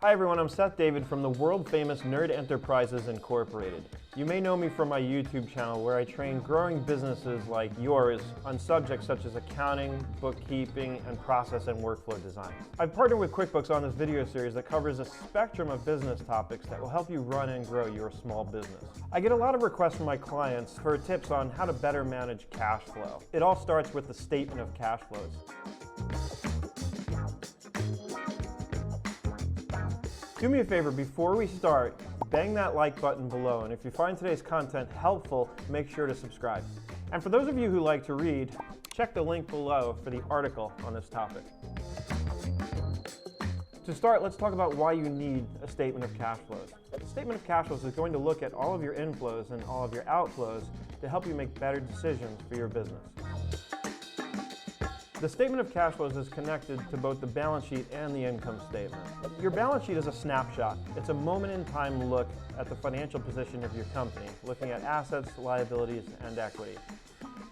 Hi everyone, I'm Seth David from the world-famous Nerd Enterprises Incorporated. You may know me from my YouTube channel where I train growing businesses like yours on subjects such as accounting, bookkeeping, and process and workflow design. I've partnered with QuickBooks on this video series that covers a spectrum of business topics that will help you run and grow your small business. I get a lot of requests from my clients for tips on how to better manage cash flow. It all starts with the statement of cash flows. Do me a favor, before we start, bang that like button below, and if you find today's content helpful, make sure to subscribe. And for those of you who like to read, check the link below for the article on this topic. To start, let's talk about why you need a statement of cash flows. A statement of cash flows is going to look at all of your inflows and all of your outflows to help you make better decisions for your business. The statement of cash flows is connected to both the balance sheet and the income statement. Your balance sheet is a snapshot. It's a moment-in-time look at the financial position of your company, looking at assets, liabilities, and equity.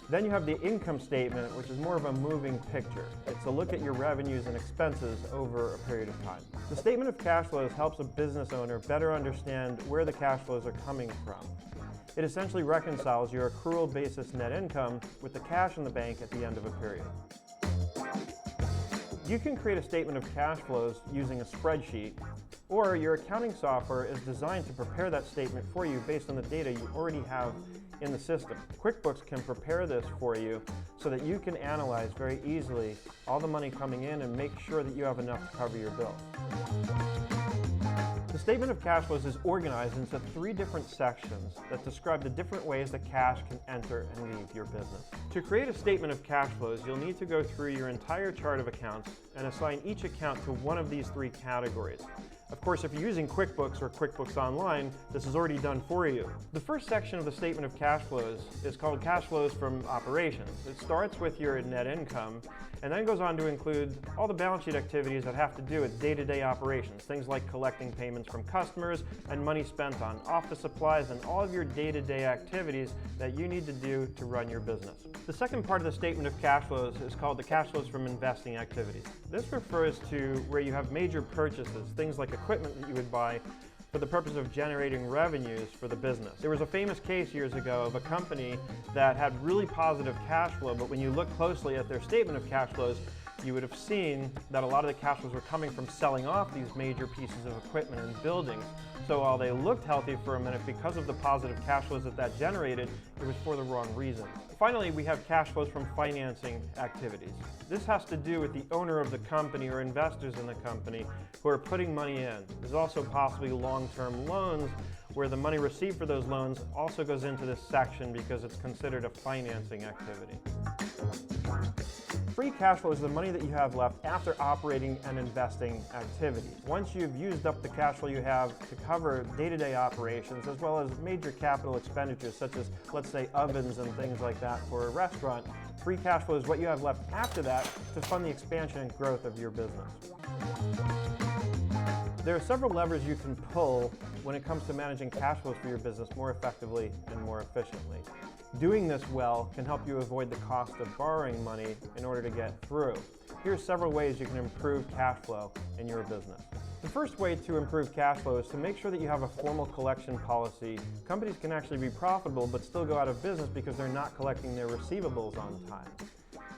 Then you have the income statement, which is more of a moving picture. It's a look at your revenues and expenses over a period of time. The statement of cash flows helps a business owner better understand where the cash flows are coming from. It essentially reconciles your accrual basis net income with the cash in the bank at the end of a period. You can create a statement of cash flows using a spreadsheet, or your accounting software is designed to prepare that statement for you based on the data you already have in the system. QuickBooks can prepare this for you so that you can analyze very easily all the money coming in and make sure that you have enough to cover your bill. The statement of cash flows is organized into 3 different sections that describe the different ways that cash can enter and leave your business. To create a statement of cash flows, you'll need to go through your entire chart of accounts and assign each account to one of these 3 categories. Of course, if you're using QuickBooks or QuickBooks Online, this is already done for you. The first section of the statement of cash flows is called cash flows from operations. It starts with your net income and then goes on to include all the balance sheet activities that have to do with day-to-day operations, things like collecting payments from customers and money spent on office supplies and all of your day-to-day activities that you need to do to run your business. The second part of the statement of cash flows is called the cash flows from investing activities. This refers to where you have major purchases, things like equipment that you would buy for the purpose of generating revenues for the business. There was a famous case years ago of a company that had really positive cash flow, but when you look closely at their statement of cash flows, you would have seen that a lot of the cash flows were coming from selling off these major pieces of equipment and buildings. So while they looked healthy for a minute, because of the positive cash flows that generated, it was for the wrong reasons. Finally, we have cash flows from financing activities. This has to do with the owner of the company or investors in the company who are putting money in. There's also possibly long-term loans where the money received for those loans also goes into this section because it's considered a financing activity. Free cash flow is the money that you have left after operating and investing activities. Once you've used up the cash flow you have to cover day-to-day operations as well as major capital expenditures such as, let's say, ovens and things like that for a restaurant, free cash flow is what you have left after that to fund the expansion and growth of your business. There are several levers you can pull when it comes to managing cash flows for your business more effectively and more efficiently. Doing this well can help you avoid the cost of borrowing money in order to get through. Here are several ways you can improve cash flow in your business. The first way to improve cash flow is to make sure that you have a formal collection policy. Companies can actually be profitable but still go out of business because they're not collecting their receivables on time.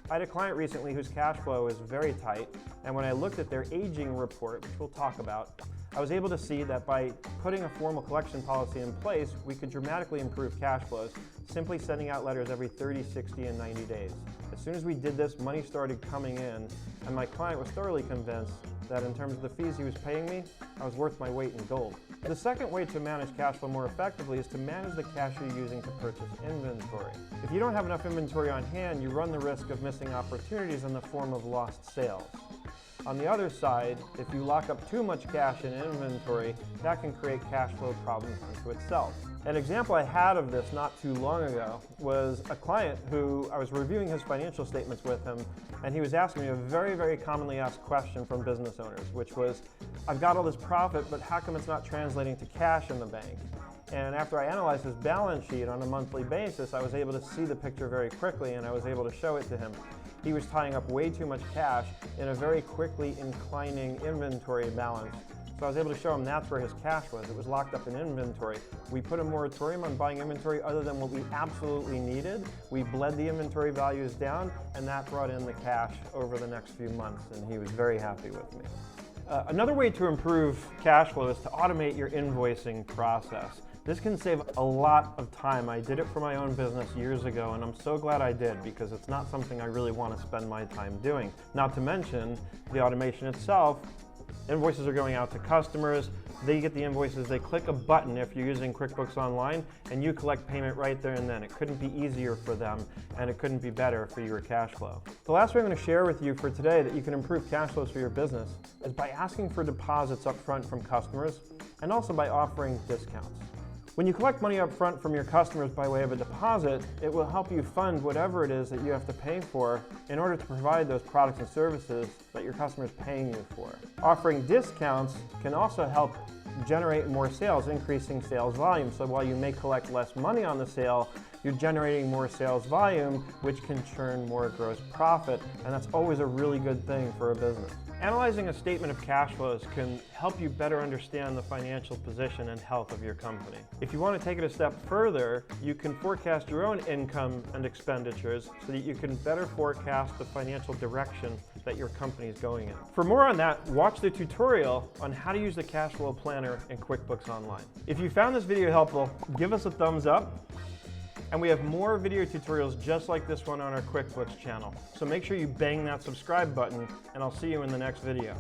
I had a client recently whose cash flow is very tight, and when I looked at their aging report, which we'll talk about, I was able to see that by putting a formal collection policy in place, we could dramatically improve cash flows, simply sending out letters every 30, 60, and 90 days. As soon as we did this, money started coming in, and my client was thoroughly convinced that in terms of the fees he was paying me, I was worth my weight in gold. The second way to manage cash flow more effectively is to manage the cash you're using to purchase inventory. If you don't have enough inventory on hand, you run the risk of missing opportunities in the form of lost sales. On the other side, if you lock up too much cash in inventory, that can create cash flow problems unto itself. An example I had of this not too long ago was a client who I was reviewing his financial statements with him, and he was asking me a very, very commonly asked question from business owners, which was, I've got all this profit, but how come it's not translating to cash in the bank? And after I analyzed his balance sheet on a monthly basis, I was able to see the picture very quickly, and I was able to show it to him. He was tying up way too much cash in a very quickly inclining inventory balance So I was able to show him that's where his cash was. It was locked up in inventory. We put a moratorium on buying inventory other than what we absolutely needed. We bled the inventory values down, and that brought in the cash over the next few months, and he was very happy with me. Another way to improve cash flow is to automate your invoicing process. This can save a lot of time. I did it for my own business years ago, and I'm so glad I did because it's not something I really want to spend my time doing. Not to mention the automation itself. Invoices are going out to customers. They get the invoices, they click a button if you're using QuickBooks Online, and you collect payment right there and then. It couldn't be easier for them, and it couldn't be better for your cash flow. The last way I'm going to share with you for today that you can improve cash flows for your business is by asking for deposits up front from customers, and also by offering discounts. When you collect money up front from your customers by way of a deposit, it will help you fund whatever it is that you have to pay for in order to provide those products and services that your customer is paying you for. Offering discounts can also help generate more sales, increasing sales volume. So while you may collect less money on the sale, you're generating more sales volume, which can churn more gross profit, and that's always a really good thing for a business. Analyzing a statement of cash flows can help you better understand the financial position and health of your company. If you want to take it a step further, you can forecast your own income and expenditures so that you can better forecast the financial direction that your company is going in. For more on that, watch the tutorial on how to use the cash flow planner in QuickBooks Online. If you found this video helpful, give us a thumbs up. And we have more video tutorials just like this one on our QuickBooks channel. So make sure you bang that subscribe button, and I'll see you in the next video.